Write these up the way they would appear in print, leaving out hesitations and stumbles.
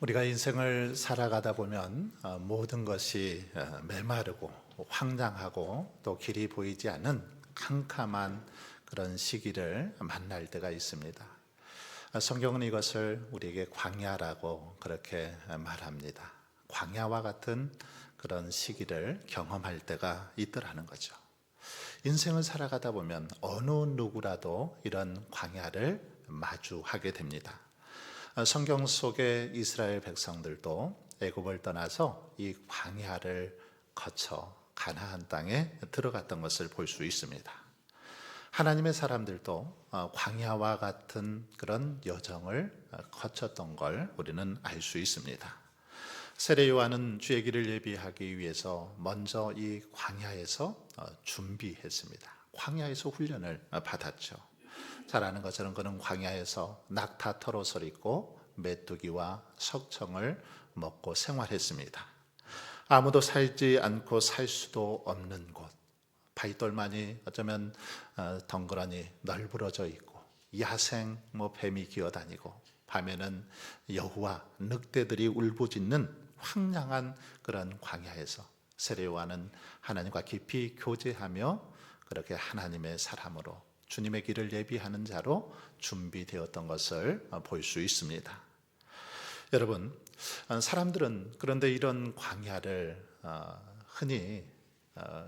우리가 인생을 살아가다 보면 모든 것이 메마르고 황량하고 또 길이 보이지 않는 캄캄한 그런 시기를 만날 때가 있습니다. 성경은 이것을 우리에게 광야라고 그렇게 말합니다. 광야와 같은 그런 시기를 경험할 때가 있더라는 거죠. 인생을 살아가다 보면 어느 누구라도 이런 광야를 마주하게 됩니다. 성경 속의 이스라엘 백성들도 애굽을 떠나서 이 광야를 거쳐 가나안 땅에 들어갔던 것을 볼 수 있습니다. 하나님의 사람들도 광야와 같은 그런 여정을 거쳤던 걸 우리는 알 수 있습니다. 세례 요한은 주의 길을 예비하기 위해서 먼저 이 광야에서 준비했습니다. 광야에서 훈련을 받았죠. 잘 아는 것처럼 그는 광야에서 낙타 털옷을 입고 메뚜기와 석청을 먹고 생활했습니다. 아무도 살지 않고 살 수도 없는 곳, 바위돌만이 어쩌면 덩그러니 널브러져 있고 야생 뱀이 기어다니고 밤에는 여우와 늑대들이 울부짖는 황량한 그런 광야에서 세례 요한은 하나님과 깊이 교제하며 그렇게 하나님의 사람으로 주님의 길을 예비하는 자로 준비되었던 것을 볼 수 있습니다. 여러분, 사람들은 그런데 이런 광야를 흔히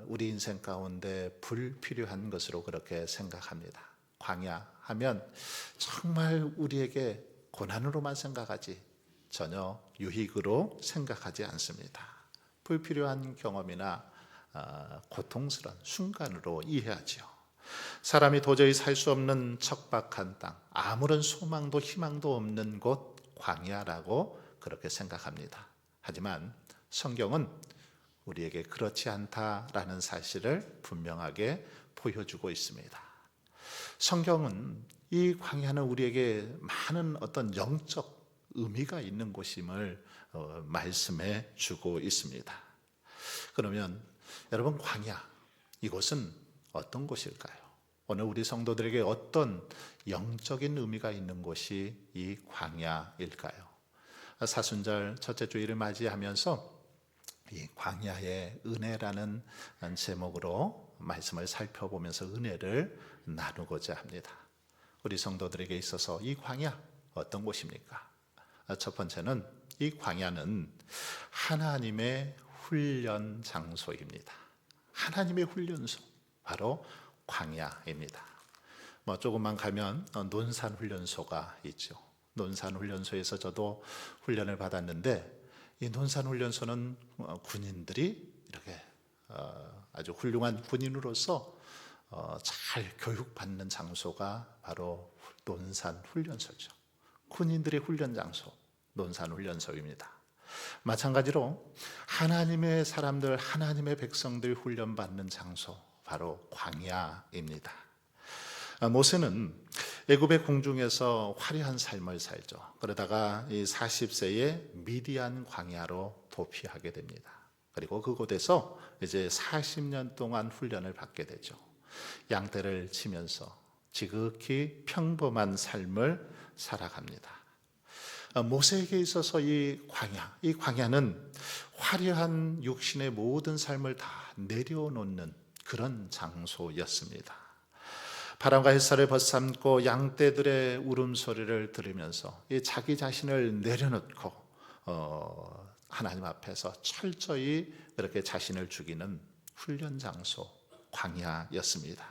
우리 인생 가운데 불필요한 것으로 그렇게 생각합니다. 광야 하면 정말 우리에게 고난으로만 생각하지 전혀 유익으로 생각하지 않습니다. 불필요한 경험이나 고통스러운 순간으로 이해하지요. 사람이 도저히 살 수 없는 척박한 땅, 아무런 소망도 희망도 없는 곳 광야라고 그렇게 생각합니다. 하지만 성경은 우리에게 그렇지 않다라는 사실을 분명하게 보여주고 있습니다. 성경은 이 광야는 우리에게 많은 어떤 영적 의미가 있는 곳임을 말씀해 주고 있습니다. 그러면 여러분, 광야, 이곳은 어떤 곳일까요? 오늘 우리 성도들에게 어떤 영적인 의미가 있는 곳이 이 광야일까요? 사순절 첫째 주일을 맞이하면서 이 광야의 은혜라는 제목으로 말씀을 살펴보면서 은혜를 나누고자 합니다. 우리 성도들에게 있어서 이 광야 어떤 곳입니까? 첫 번째는 이 광야는 하나님의 훈련 장소입니다. 하나님의 훈련소, 바로 광야입니다. 조금만 가면 논산 훈련소가 있죠. 논산 훈련소에서 저도 훈련을 받았는데, 이 논산 훈련소는 군인들이 이렇게 아주 훌륭한 군인으로서 잘 교육받는 장소가 바로 논산 훈련소죠. 군인들의 훈련 장소, 논산 훈련소입니다. 마찬가지로 하나님의 사람들, 하나님의 백성들 훈련받는 장소, 바로 광야입니다. 모세는 애굽의 궁중에서 화려한 삶을 살죠. 그러다가 이 40세에 미디안 광야로 도피하게 됩니다. 그리고 그곳에서 이제 40년 동안 훈련을 받게 되죠. 양떼를 치면서 지극히 평범한 삶을 살아갑니다. 모세에게 있어서 이 광야는 화려한 육신의 모든 삶을 다 내려놓는 그런 장소였습니다. 바람과 햇살을 벗삼고 양떼들의 울음소리를 들으면서 자기 자신을 내려놓고 하나님 앞에서 철저히 그렇게 자신을 죽이는 훈련 장소 광야였습니다.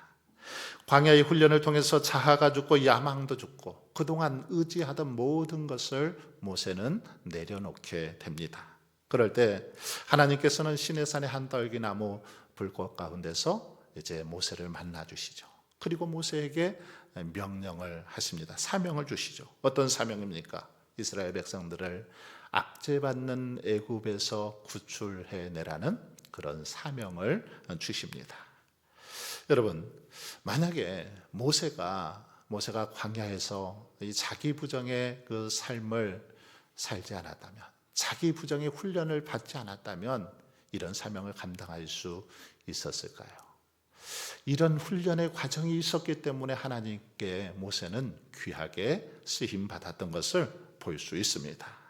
광야의 훈련을 통해서 자아가 죽고 야망도 죽고 그동안 의지하던 모든 것을 모세는 내려놓게 됩니다. 그럴 때 하나님께서는 시내산의 한 떨기나무 불꽃 가운데서 이제 모세를 만나 주시죠. 그리고 모세에게 명령을 하십니다. 사명을 주시죠. 어떤 사명입니까? 이스라엘 백성들을 압제받는 애굽에서 구출해내라는 그런 사명을 주십니다. 여러분, 만약에 모세가 광야에서 이 자기 부정의 그 삶을 살지 않았다면, 자기 부정의 훈련을 받지 않았다면 이런 사명을 감당할 수 있었을까요? 이런 훈련의 과정이 있었기 때문에 하나님께 모세는 귀하게 쓰임 받았던 것을 볼 수 있습니다.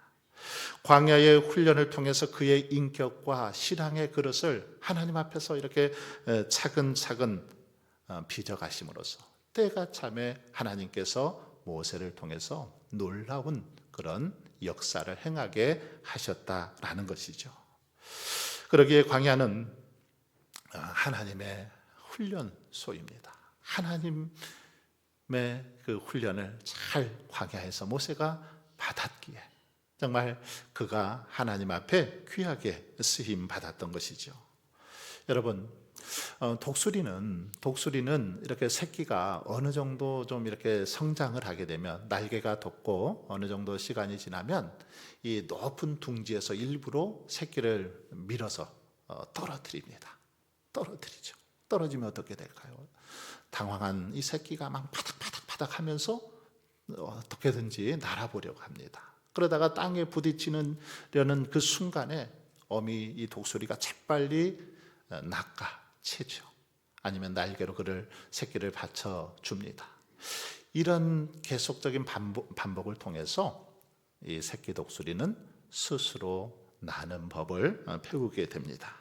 광야의 훈련을 통해서 그의 인격과 신앙의 그릇을 하나님 앞에서 이렇게 차근차근 빚어가심으로써 때가 참에 하나님께서 모세를 통해서 놀라운 그런 역사를 행하게 하셨다라는 것이죠. 그러기에 광야는 하나님의 훈련소입니다. 하나님의 그 훈련을 잘 광야에서 모세가 받았기에 정말 그가 하나님 앞에 귀하게 쓰임 받았던 것이죠. 여러분, 독수리는 이렇게 새끼가 어느 정도 좀 이렇게 성장을 하게 되면 날개가 돋고 어느 정도 시간이 지나면 이 높은 둥지에서 일부러 새끼를 밀어서 떨어뜨립니다. 떨어뜨리죠. 떨어지면 어떻게 될까요? 당황한 이 새끼가 막 파닥파닥 하면서 어떻게든지 날아보려고 합니다. 그러다가 땅에 부딪히려는 그 순간에 어미 이 독수리가 재빨리 낚아채죠. 아니면 날개로 그를 새끼를 받쳐줍니다. 이런 계속적인 반복을 통해서 이 새끼 독수리는 스스로 나는 법을 배우게 됩니다.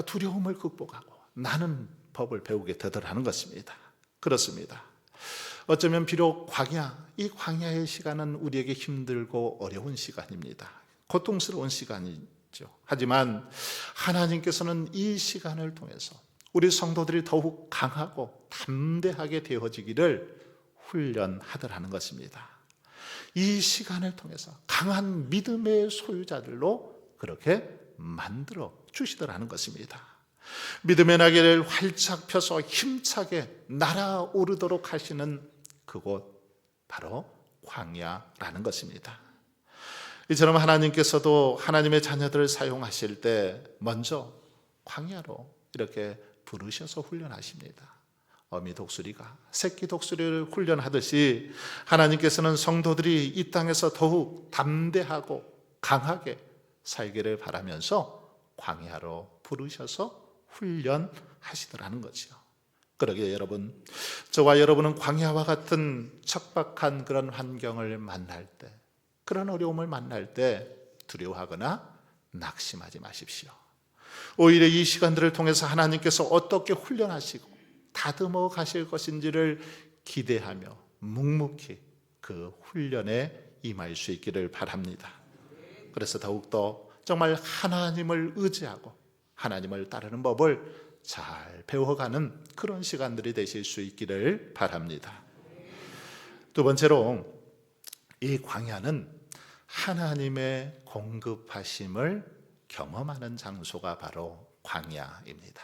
두려움을 극복하고 나는 법을 배우게 되더라는 것입니다. 그렇습니다. 어쩌면 비록 이 광야의 시간은 우리에게 힘들고 어려운 시간입니다. 고통스러운 시간이죠. 하지만 하나님께서는 이 시간을 통해서 우리 성도들이 더욱 강하고 담대하게 되어지기를 훈련하더라는 것입니다. 이 시간을 통해서 강한 믿음의 소유자들로 그렇게 만들어 주시더라는 것입니다. 믿음의 날개를 활짝 펴서 힘차게 날아오르도록 하시는 그곳 바로 광야라는 것입니다. 이처럼 하나님께서도 하나님의 자녀들을 사용하실 때 먼저 광야로 이렇게 부르셔서 훈련하십니다. 어미 독수리가 새끼 독수리를 훈련하듯이 하나님께서는 성도들이 이 땅에서 더욱 담대하고 강하게 살기를 바라면서 광야로 부르셔서 훈련하시더라는 거죠. 그러기에 여러분, 저와 여러분은 광야와 같은 척박한 그런 환경을 만날 때, 그런 어려움을 만날 때 두려워하거나 낙심하지 마십시오. 오히려 이 시간들을 통해서 하나님께서 어떻게 훈련하시고 다듬어 가실 것인지를 기대하며 묵묵히 그 훈련에 임할 수 있기를 바랍니다. 그래서 더욱더 정말 하나님을 의지하고 하나님을 따르는 법을 잘 배워가는 그런 시간들이 되실 수 있기를 바랍니다. 두 번째로, 이 광야는 하나님의 공급하심을 경험하는 장소가 바로 광야입니다.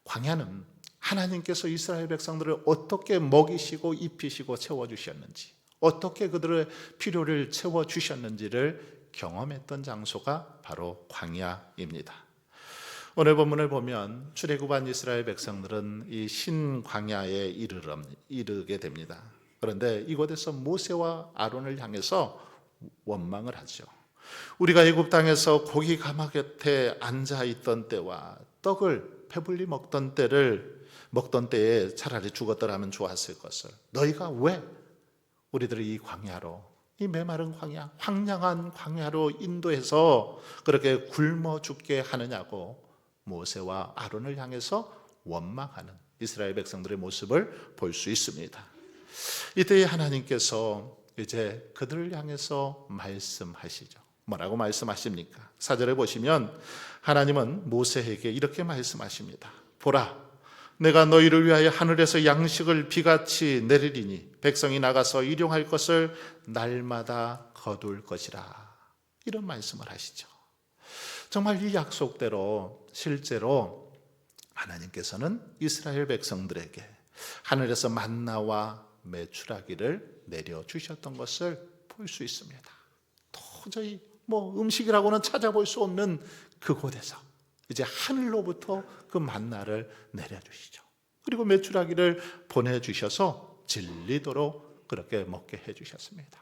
광야는 하나님께서 이스라엘 백성들을 어떻게 먹이시고 입히시고 채워주셨는지, 어떻게 그들의 필요를 채워주셨는지를 경험했던 장소가 바로 광야입니다. 오늘 본문을 보면 출애굽한 이스라엘 백성들은 이 신광야에 이르게 됩니다. 그런데 이곳에서 모세와 아론을 향해서 원망을 하죠. 우리가 애굽 땅에서 고기 가마 곁에 앉아 있던 때와 떡을 배불리 먹던 때에 차라리 죽었더라면 좋았을 것을 너희가 왜 우리들을 이 광야로, 이 메마른 광야, 황량한 광야로 인도해서 그렇게 굶어 죽게 하느냐고 모세와 아론을 향해서 원망하는 이스라엘 백성들의 모습을 볼 수 있습니다. 이때 하나님께서 이제 그들을 향해서 말씀하시죠. 뭐라고 말씀하십니까? 4절에 보시면 하나님은 모세에게 이렇게 말씀하십니다. 보라, 내가 너희를 위하여 하늘에서 양식을 비같이 내리리니 백성이 나가서 일용할 것을 날마다 거둘 것이라. 이런 말씀을 하시죠. 정말 이 약속대로 실제로 하나님께서는 이스라엘 백성들에게 하늘에서 만나와 메추라기를 내려주셨던 것을 볼 수 있습니다. 도저히 음식이라고는 찾아볼 수 없는 그곳에서 이제 하늘로부터 그 만나를 내려주시죠. 그리고 메추라기를 보내주셔서 질리도록 그렇게 먹게 해주셨습니다.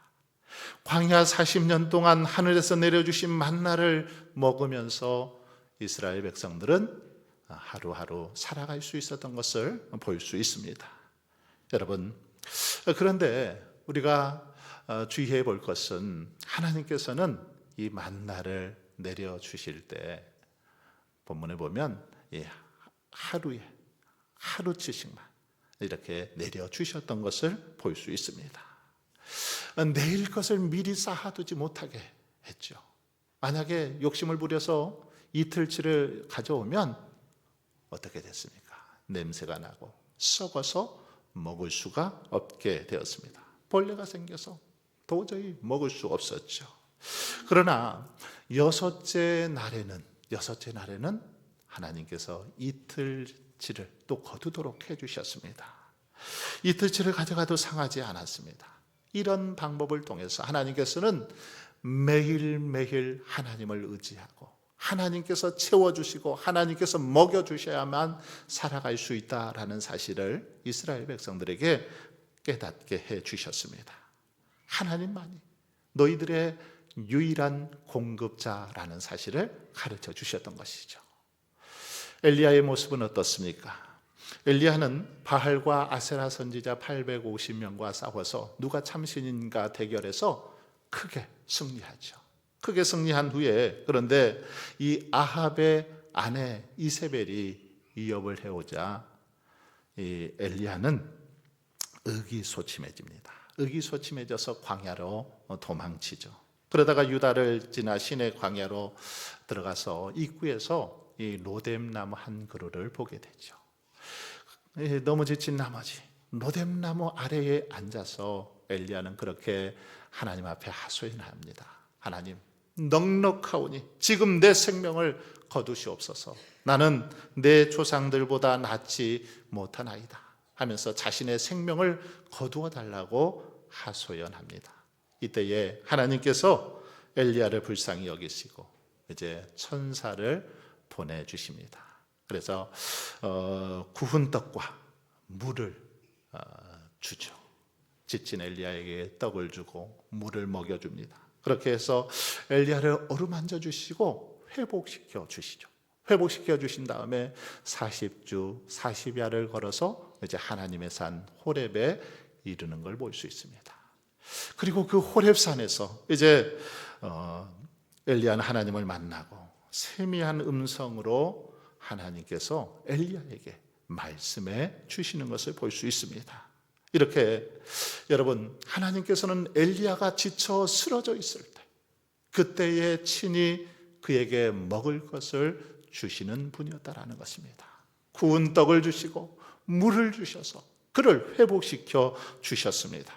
광야 40년 동안 하늘에서 내려주신 만나를 먹으면서 이스라엘 백성들은 하루하루 살아갈 수 있었던 것을 볼 수 있습니다. 여러분, 그런데 우리가 주의해 볼 것은 하나님께서는 이 만나를 내려주실 때 본문에 보면 하루에 하루치씩만 이렇게 내려주셨던 것을 볼 수 있습니다. 내일 것을 미리 쌓아두지 못하게 했죠. 만약에 욕심을 부려서 이틀치를 가져오면 어떻게 됐습니까? 냄새가 나고 썩어서 먹을 수가 없게 되었습니다. 벌레가 생겨서 도저히 먹을 수 없었죠. 그러나 여섯째 날에는 하나님께서 이틀치를 또 거두도록 해주셨습니다. 이틀치를 가져가도 상하지 않았습니다. 이런 방법을 통해서 하나님께서는 매일매일 하나님을 의지하고 하나님께서 채워주시고 하나님께서 먹여주셔야만 살아갈 수 있다라는 사실을 이스라엘 백성들에게 깨닫게 해주셨습니다. 하나님만이 너희들의 유일한 공급자라는 사실을 가르쳐 주셨던 것이죠. 엘리야의 모습은 어떻습니까? 엘리야는 바알과 아세라 선지자 850명과 싸워서 누가 참신인가 대결해서 크게 승리하죠. 크게 승리한 후에 그런데 이 아합의 아내 이세벨이 위협을 해오자 이 엘리야는 의기소침해집니다. 의기소침해져서 광야로 도망치죠. 그러다가 유다를 지나 시내 광야로 들어가서 입구에서 이 로뎀나무 한 그루를 보게 되죠. 너무 지친 나머지 로뎀나무 아래에 앉아서 엘리야는 그렇게 하나님 앞에 하소연합니다. 하나님, 넉넉하오니 지금 내 생명을 거두시옵소서. 나는 내 조상들보다 낫지 못하나이다 하면서 자신의 생명을 거두어 달라고 하소연합니다. 이때에 하나님께서 엘리야를 불쌍히 여기시고 이제 천사를 보내주십니다. 그래서 구운 떡과 물을 주죠. 지친 엘리야에게 떡을 주고 물을 먹여줍니다. 그렇게 해서 엘리야를 어루만져 주시고 회복시켜 주시죠. 회복시켜 주신 다음에 40주 40야를 걸어서 이제 하나님의 산 호렙에 이르는 걸 볼 수 있습니다. 그리고 그 호렙산에서 이제 엘리야는 하나님을 만나고 세미한 음성으로 하나님께서 엘리야에게 말씀해 주시는 것을 볼 수 있습니다. 이렇게 여러분, 하나님께서는 엘리야가 지쳐 쓰러져 있을 때 그때에 친히 그에게 먹을 것을 주시는 분이었다라는 것입니다. 구운 떡을 주시고 물을 주셔서 그를 회복시켜 주셨습니다.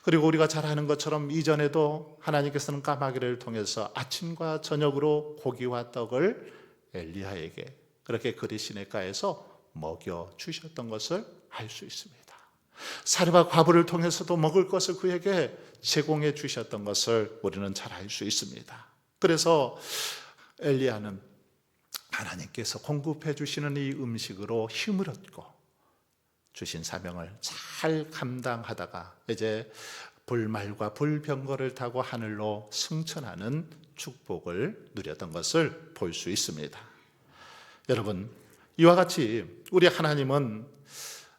그리고 우리가 잘 아는 것처럼 이전에도 하나님께서는 까마귀를 통해서 아침과 저녁으로 고기와 떡을 엘리야에게 그렇게 그리 시내가에서 먹여 주셨던 것을 알 수 있습니다. 사르밧 과부를 통해서도 먹을 것을 그에게 제공해 주셨던 것을 우리는 잘 알 수 있습니다. 그래서 엘리야는 하나님께서 공급해 주시는 이 음식으로 힘을 얻고 주신 사명을 잘 감당하다가 이제 불말과 불병거를 타고 하늘로 승천하는 축복을 누렸던 것을 볼 수 있습니다. 여러분, 이와 같이 우리 하나님은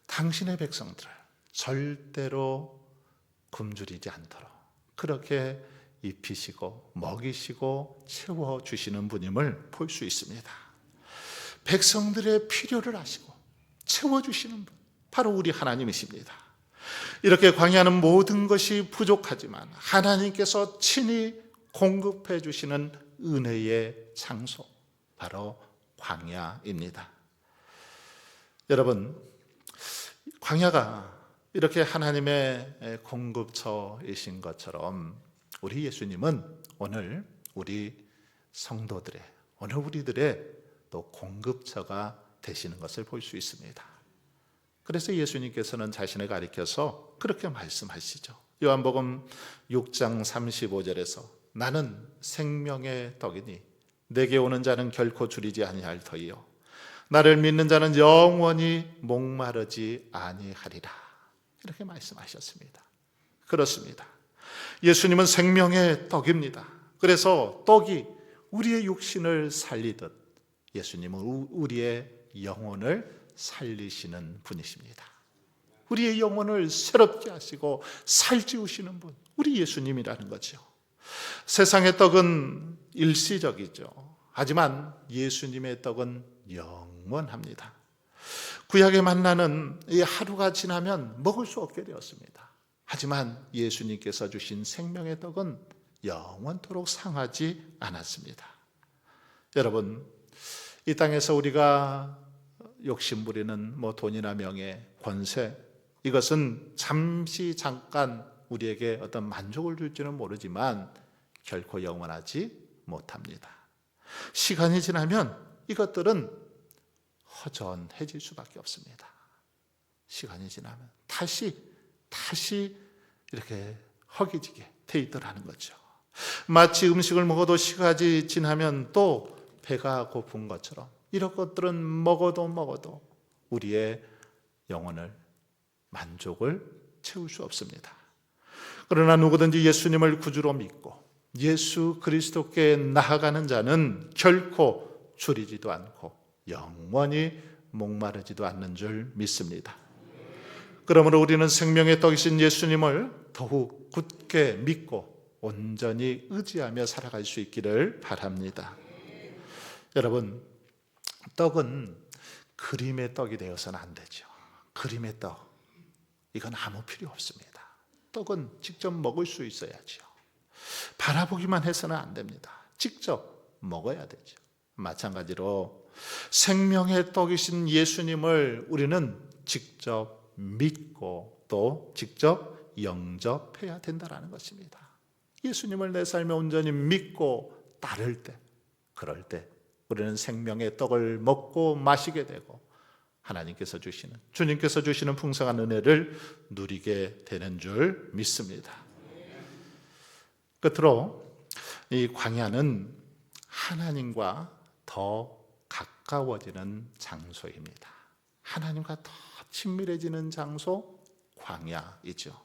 당신의 백성들을 절대로 굶주리지 않도록 그렇게 입히시고 먹이시고 채워주시는 분임을 볼 수 있습니다. 백성들의 필요를 아시고 채워주시는 분, 바로 우리 하나님이십니다. 이렇게 광야는 모든 것이 부족하지만 하나님께서 친히 공급해 주시는 은혜의 장소, 바로 광야입니다. 여러분, 광야가 이렇게 하나님의 공급처이신 것처럼 우리 예수님은 오늘 우리 성도들의, 오늘 우리들의 또 공급처가 되시는 것을 볼 수 있습니다. 그래서 예수님께서는 자신을 가리켜서 그렇게 말씀하시죠. 요한복음 6장 35절에서 나는 생명의 떡이니 내게 오는 자는 결코 줄이지 아니할 터이요 나를 믿는 자는 영원히 목마르지 아니하리라, 이렇게 말씀하셨습니다. 그렇습니다. 예수님은 생명의 떡입니다. 그래서 떡이 우리의 육신을 살리듯 예수님은 우리의 영혼을 살리시는 분이십니다. 우리의 영혼을 새롭게 하시고 살찌우시는 분, 우리 예수님이라는 거죠. 세상의 떡은 일시적이죠. 하지만 예수님의 떡은 영원합니다. 구약의 만나는 이 하루가 지나면 먹을 수 없게 되었습니다. 하지만 예수님께서 주신 생명의 떡은 영원토록 상하지 않았습니다. 여러분, 이 땅에서 우리가 욕심부리는 돈이나 명예, 권세, 이것은 잠깐 우리에게 어떤 만족을 줄지는 모르지만 결코 영원하지 못합니다. 시간이 지나면 이것들은 허전해질 수밖에 없습니다. 시간이 지나면 다시 이렇게 허기지게 돼 있더라는 거죠. 마치 음식을 먹어도 시간이 지나면 또 배가 고픈 것처럼 이런 것들은 먹어도 우리의 영혼을 만족을 채울 수 없습니다. 그러나 누구든지 예수님을 구주로 믿고 예수 그리스도께 나아가는 자는 결코 줄이지도 않고 영원히 목마르지도 않는 줄 믿습니다. 그러므로 우리는 생명의 떡이신 예수님을 더욱 굳게 믿고 온전히 의지하며 살아갈 수 있기를 바랍니다. 여러분, 떡은 그림의 떡이 되어서는 안 되죠. 그림의 떡, 이건 아무 필요 없습니다. 떡은 직접 먹을 수 있어야죠. 바라보기만 해서는 안 됩니다. 직접 먹어야 되죠. 마찬가지로 생명의 떡이신 예수님을 우리는 직접 믿고 또 직접 영접해야 된다는 것입니다. 예수님을 내 삶에 온전히 믿고 따를 때, 그럴 때 우리는 생명의 떡을 먹고 마시게 되고 주님께서 주시는 풍성한 은혜를 누리게 되는 줄 믿습니다. 끝으로 이 광야는 하나님과 더 가까워지는 장소입니다. 하나님과 더 친밀해지는 장소, 광야이죠.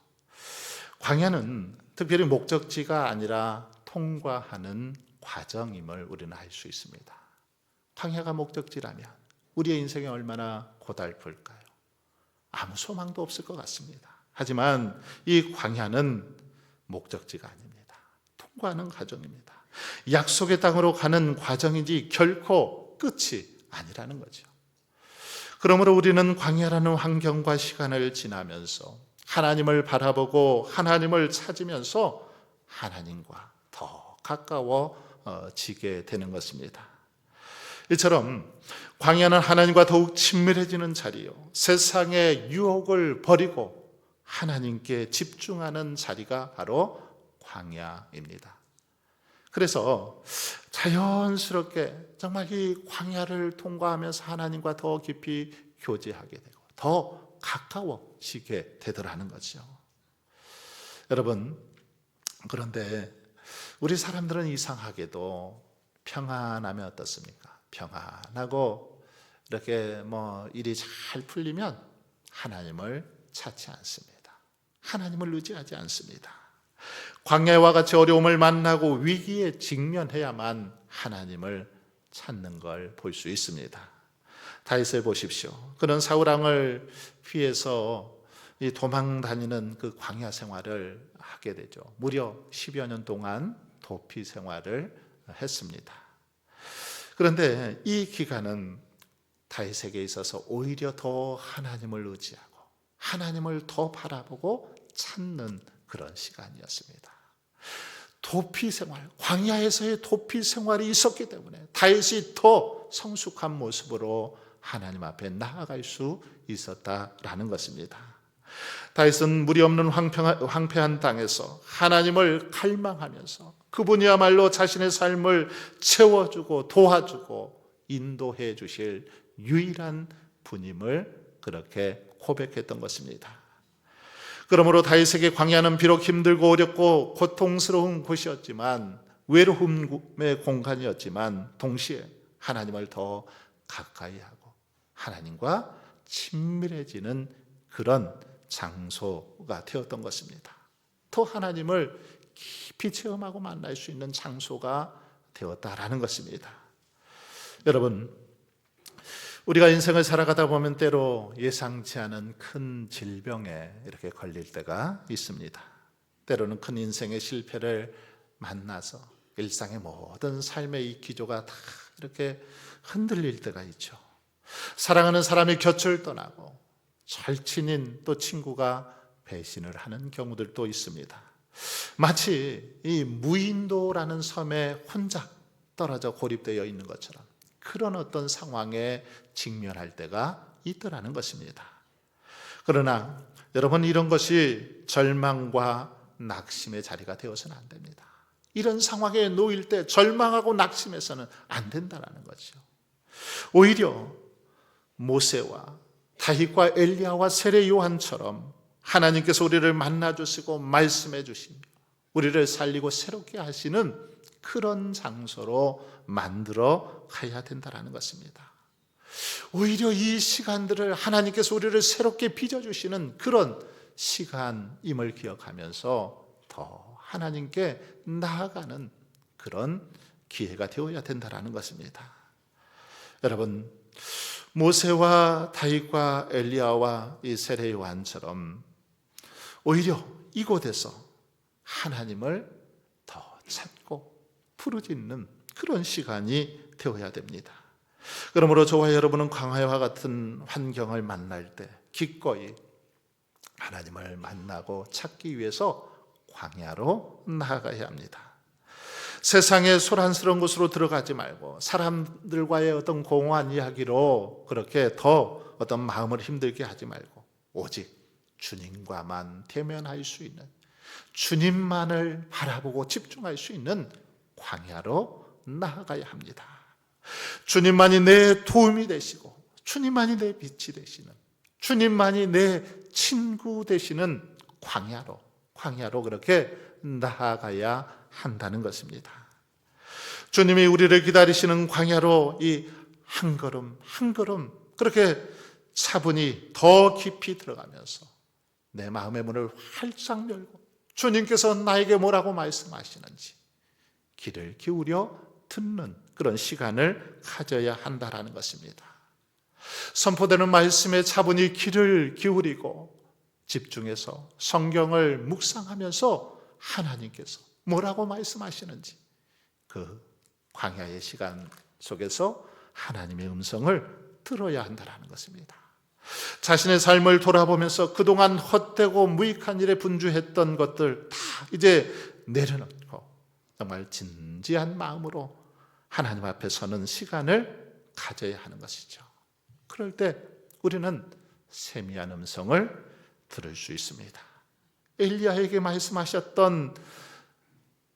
광야는 특별히 목적지가 아니라 통과하는 과정임을 우리는 알 수 있습니다. 광야가 목적지라면 우리의 인생이 얼마나 고달플까요? 아무 소망도 없을 것 같습니다. 하지만 이 광야는 목적지가 아닙니다. 통과하는 과정입니다. 약속의 땅으로 가는 과정이지 결코 끝이 아니라는 거죠. 그러므로 우리는 광야라는 환경과 시간을 지나면서 하나님을 바라보고 하나님을 찾으면서 하나님과 더 가까워지게 되는 것입니다. 이처럼 광야는 하나님과 더욱 친밀해지는 자리요, 세상의 유혹을 버리고 하나님께 집중하는 자리가 바로 광야입니다. 그래서 자연스럽게 정말 이 광야를 통과하면서 하나님과 더 깊이 교제하게 되고 더 가까워지게 되더라는 거죠. 여러분, 그런데 우리 사람들은 이상하게도 평안하면 어떻습니까? 평안하고 이렇게 일이 잘 풀리면 하나님을 찾지 않습니다. 하나님을 의지하지 않습니다. 광야와 같이 어려움을 만나고 위기에 직면해야만 하나님을 찾는 걸 볼 수 있습니다. 다윗을 보십시오. 그는 사울 왕을 피해서 도망 다니는 그 광야 생활을 하게 되죠. 무려 10여 년 동안 도피 생활을 했습니다. 그런데 이 기간은 다윗에게 있어서 오히려 더 하나님을 의지하고 하나님을 더 바라보고 찾는 그런 시간이었습니다. 도피 생활, 광야에서의 도피 생활이 있었기 때문에 다윗이 더 성숙한 모습으로 하나님 앞에 나아갈 수 있었다라는 것입니다. 다윗은 물이 없는 황폐한 땅에서 하나님을 갈망하면서 그분이야말로 자신의 삶을 채워주고 도와주고 인도해 주실 유일한 분임을 그렇게 고백했던 것입니다. 그러므로 다윗에게 광야는 비록 힘들고 어렵고 고통스러운 곳이었지만 외로움의 공간이었지만 동시에 하나님을 더 가까이 하고 하나님과 친밀해지는 그런 장소가 되었던 것입니다. 더 하나님을 깊이 체험하고 만날 수 있는 장소가 되었다라는 것입니다. 여러분, 우리가 인생을 살아가다 보면 때로 예상치 않은 큰 질병에 이렇게 걸릴 때가 있습니다. 때로는 큰 인생의 실패를 만나서 일상의 모든 삶의 이 기조가 다 이렇게 흔들릴 때가 있죠. 사랑하는 사람이 곁을 떠나고 절친인 또 친구가 배신을 하는 경우들도 있습니다. 마치 이 무인도라는 섬에 혼자 떨어져 고립되어 있는 것처럼 그런 어떤 상황에 직면할 때가 있더라는 것입니다. 그러나 여러분, 이런 것이 절망과 낙심의 자리가 되어서는 안 됩니다. 이런 상황에 놓일 때 절망하고 낙심해서는 안 된다는 거죠. 오히려 모세와 다윗과 엘리야와 세례 요한처럼 하나님께서 우리를 만나주시고 말씀해 주시며 우리를 살리고 새롭게 하시는 그런 장소로 만들어 가야 된다는 것입니다. 오히려 이 시간들을 하나님께서 우리를 새롭게 빚어주시는 그런 시간임을 기억하면서 더 하나님께 나아가는 그런 기회가 되어야 된다는 것입니다. 여러분, 모세와 다윗과 엘리야와 이 세례 요한처럼 오히려 이곳에서 하나님을 더 찾고 부르짖는 그런 시간이 되어야 됩니다. 그러므로 저와 여러분은 광야와 같은 환경을 만날 때 기꺼이 하나님을 만나고 찾기 위해서 광야로 나아가야 합니다. 세상의 소란스러운 곳으로 들어가지 말고 사람들과의 어떤 공허한 이야기로 그렇게 더 어떤 마음을 힘들게 하지 말고 오직 주님과만 대면할 수 있는, 주님만을 바라보고 집중할 수 있는 광야로 나아가야 합니다. 주님만이 내 도움이 되시고 주님만이 내 빛이 되시는, 주님만이 내 친구 되시는 광야로 그렇게 나아가야 한다는 것입니다. 주님이 우리를 기다리시는 광야로 이 한 걸음 한 걸음 그렇게 차분히 더 깊이 들어가면서 내 마음의 문을 활짝 열고 주님께서 나에게 뭐라고 말씀하시는지 귀를 기울여 듣는 그런 시간을 가져야 한다는 것입니다. 선포되는 말씀에 차분히 귀를 기울이고 집중해서 성경을 묵상하면서 하나님께서 뭐라고 말씀하시는지 그 광야의 시간 속에서 하나님의 음성을 들어야 한다는 것입니다. 자신의 삶을 돌아보면서 그동안 헛되고 무익한 일에 분주했던 것들 다 이제 내려놓고 정말 진지한 마음으로 하나님 앞에 서는 시간을 가져야 하는 것이죠. 그럴 때 우리는 세미한 음성을 들을 수 있습니다. 엘리야에게 말씀하셨던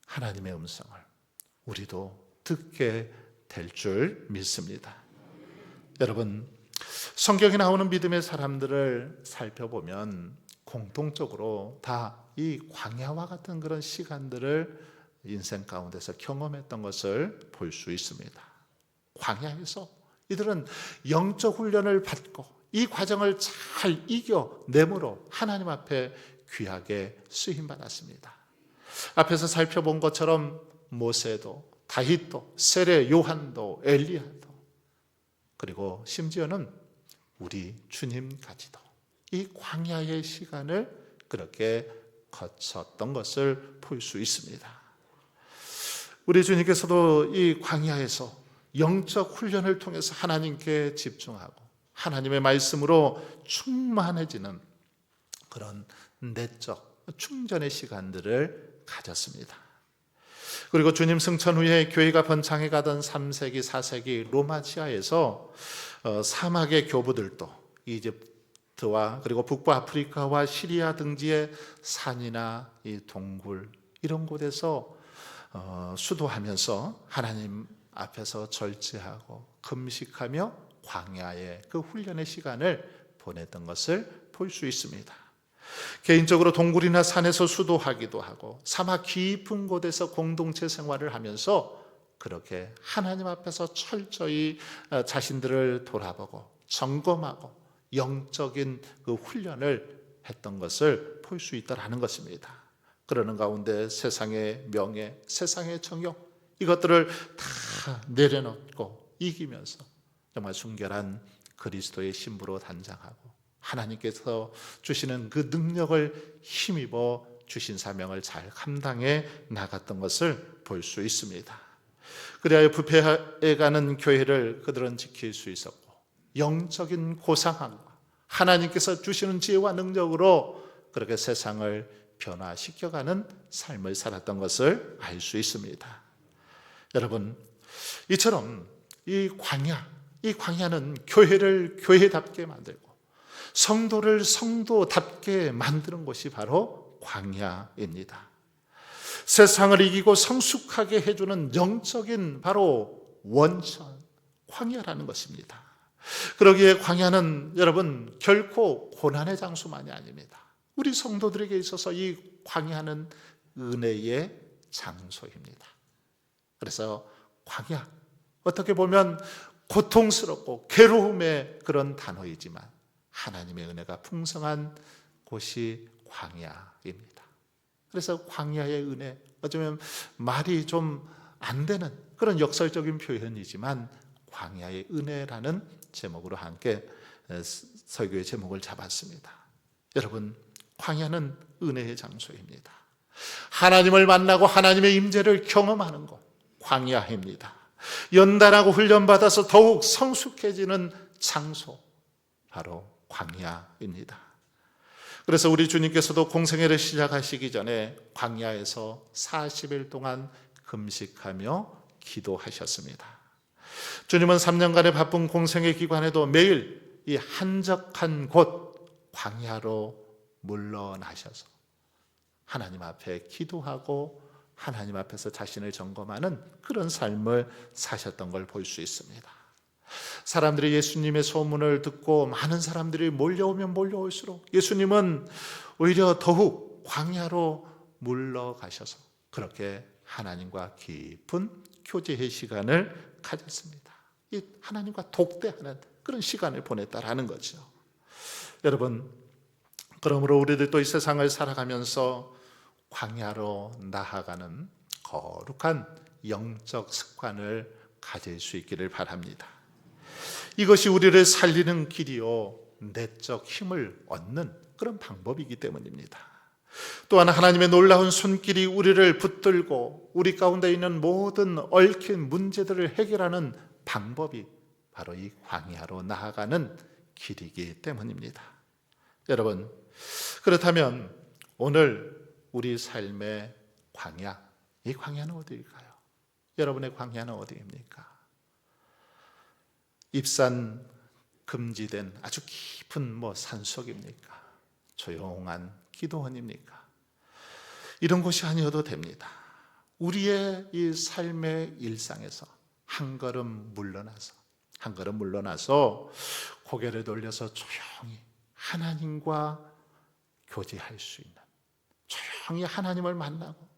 하나님의 음성을 우리도 듣게 될 줄 믿습니다. 여러분, 성경에 나오는 믿음의 사람들을 살펴보면 공통적으로 다 이 광야와 같은 그런 시간들을 인생 가운데서 경험했던 것을 볼 수 있습니다. 광야에서 이들은 영적 훈련을 받고 이 과정을 잘 이겨내므로 하나님 앞에 귀하게 쓰임받았습니다. 앞에서 살펴본 것처럼 모세도 다윗도 세례 요한도 엘리야도 그리고 심지어는 우리 주님까지도 이 광야의 시간을 그렇게 거쳤던 것을 볼 수 있습니다. 우리 주님께서도 이 광야에서 영적 훈련을 통해서 하나님께 집중하고 하나님의 말씀으로 충만해지는 그런 내적 충전의 시간들을 가졌습니다. 그리고 주님 승천 후에 교회가 번창해 가던 3세기, 4세기 로마 지하에서 사막의 교부들도 이집트와 그리고 북부 아프리카와 시리아 등지의 산이나 이 동굴 이런 곳에서 수도하면서 하나님 앞에서 절제하고 금식하며 광야의 그 훈련의 시간을 보냈던 것을 볼 수 있습니다. 개인적으로 동굴이나 산에서 수도하기도 하고 사막 깊은 곳에서 공동체 생활을 하면서 그렇게 하나님 앞에서 철저히 자신들을 돌아보고 점검하고 영적인 그 훈련을 했던 것을 볼 수 있다는 것입니다. 그러는 가운데 세상의 명예, 세상의 정욕 이것들을 다 내려놓고 이기면서 정말 순결한 그리스도의 신부로 단장하고 하나님께서 주시는 그 능력을 힘입어 주신 사명을 잘 감당해 나갔던 것을 볼 수 있습니다. 그리하여 부패해가는 교회를 그들은 지킬 수 있었고 영적인 고상함과 하나님께서 주시는 지혜와 능력으로 그렇게 세상을 변화시켜가는 삶을 살았던 것을 알 수 있습니다. 여러분, 이처럼 이 광야는 교회를 교회답게 만들고 성도를 성도답게 만드는 곳이 바로 광야입니다. 세상을 이기고 성숙하게 해주는 영적인 바로 원천, 광야라는 것입니다. 그러기에 광야는 여러분 결코 고난의 장소만이 아닙니다. 우리 성도들에게 있어서 이 광야는 은혜의 장소입니다. 그래서 광야, 어떻게 보면 고통스럽고 괴로움의 그런 단어이지만 하나님의 은혜가 풍성한 곳이 광야입니다. 그래서 광야의 은혜, 어쩌면 말이 좀 안 되는 그런 역설적인 표현이지만 광야의 은혜라는 제목으로 함께 설교의 제목을 잡았습니다. 여러분, 광야는 은혜의 장소입니다. 하나님을 만나고 하나님의 임재를 경험하는 곳, 광야입니다. 연단하고 훈련받아서 더욱 성숙해지는 장소, 바로 광야입니다. 그래서 우리 주님께서도 공생애를 시작하시기 전에 광야에서 40일 동안 금식하며 기도하셨습니다. 주님은 3년간의 바쁜 공생애 기간에도 매일 이 한적한 곳 광야로 물러나셔서 하나님 앞에 기도하고 하나님 앞에서 자신을 점검하는 그런 삶을 사셨던 걸 볼 수 있습니다. 사람들이 예수님의 소문을 듣고 많은 사람들이 몰려오면 몰려올수록 예수님은 오히려 더욱 광야로 물러가셔서 그렇게 하나님과 깊은 교제의 시간을 가졌습니다. 이 하나님과 독대하는 그런 시간을 보냈다라는 거죠. 여러분, 그러므로 우리들도 이 세상을 살아가면서 광야로 나아가는 거룩한 영적 습관을 가질 수 있기를 바랍니다. 이것이 우리를 살리는 길이요, 내적 힘을 얻는 그런 방법이기 때문입니다. 또한 하나님의 놀라운 손길이 우리를 붙들고 우리 가운데 있는 모든 얽힌 문제들을 해결하는 방법이 바로 이 광야로 나아가는 길이기 때문입니다. 여러분, 그렇다면 오늘 우리 삶의 광야, 이 광야는 어디일까요? 여러분의 광야는 어디입니까? 입산 금지된 아주 깊은 산속입니까? 조용한 기도원입니까? 이런 곳이 아니어도 됩니다. 우리의 이 삶의 일상에서 한 걸음 물러나서 고개를 돌려서 조용히 하나님과 교제할 수 있는, 조용히 하나님을 만나고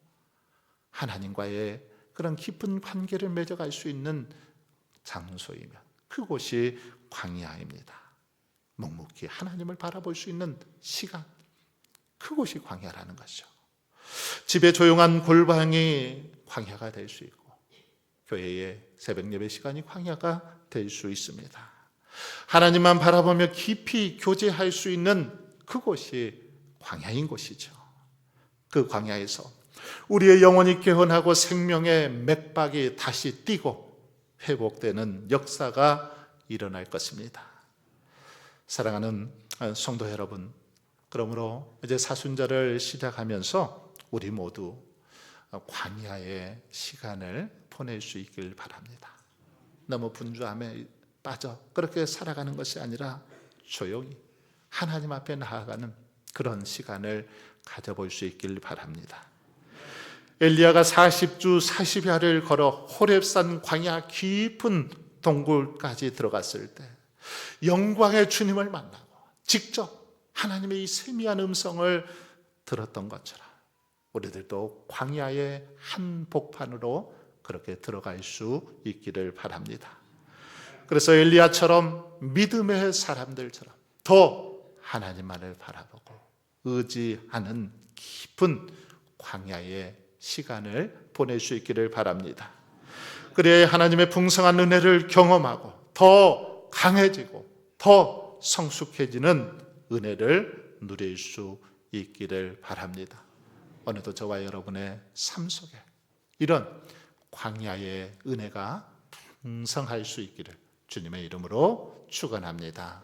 하나님과의 그런 깊은 관계를 맺어갈 수 있는 장소이면 그곳이 광야입니다. 묵묵히 하나님을 바라볼 수 있는 시간, 그곳이 광야라는 것이죠. 집의 조용한 골방이 광야가 될 수 있고 교회의 새벽 예배 시간이 광야가 될 수 있습니다. 하나님만 바라보며 깊이 교제할 수 있는 그곳이 광야인 곳이죠. 그 광야에서 우리의 영혼이 깨어나고 생명의 맥박이 다시 뛰고 회복되는 역사가 일어날 것입니다. 사랑하는 성도 여러분, 그러므로 이제 사순절을 시작하면서 우리 모두 광야의 시간을 보낼 수 있길 바랍니다. 너무 분주함에 빠져 그렇게 살아가는 것이 아니라 조용히 하나님 앞에 나아가는 그런 시간을 가져볼 수 있길 바랍니다. 엘리야가 40주 40야를 걸어 호렙산 광야 깊은 동굴까지 들어갔을 때 영광의 주님을 만나고 직접 하나님의 이 세미한 음성을 들었던 것처럼 우리들도 광야의 한복판으로 그렇게 들어갈 수 있기를 바랍니다. 그래서 엘리야처럼 믿음의 사람들처럼 더 하나님만을 바라보고 의지하는 깊은 광야의 시간을 보낼 수 있기를 바랍니다. 그래야 하나님의 풍성한 은혜를 경험하고 더 강해지고 더 성숙해지는 은혜를 누릴 수 있기를 바랍니다. 오늘도 저와 여러분의 삶 속에 이런 광야의 은혜가 풍성할 수 있기를 주님의 이름으로 축원합니다.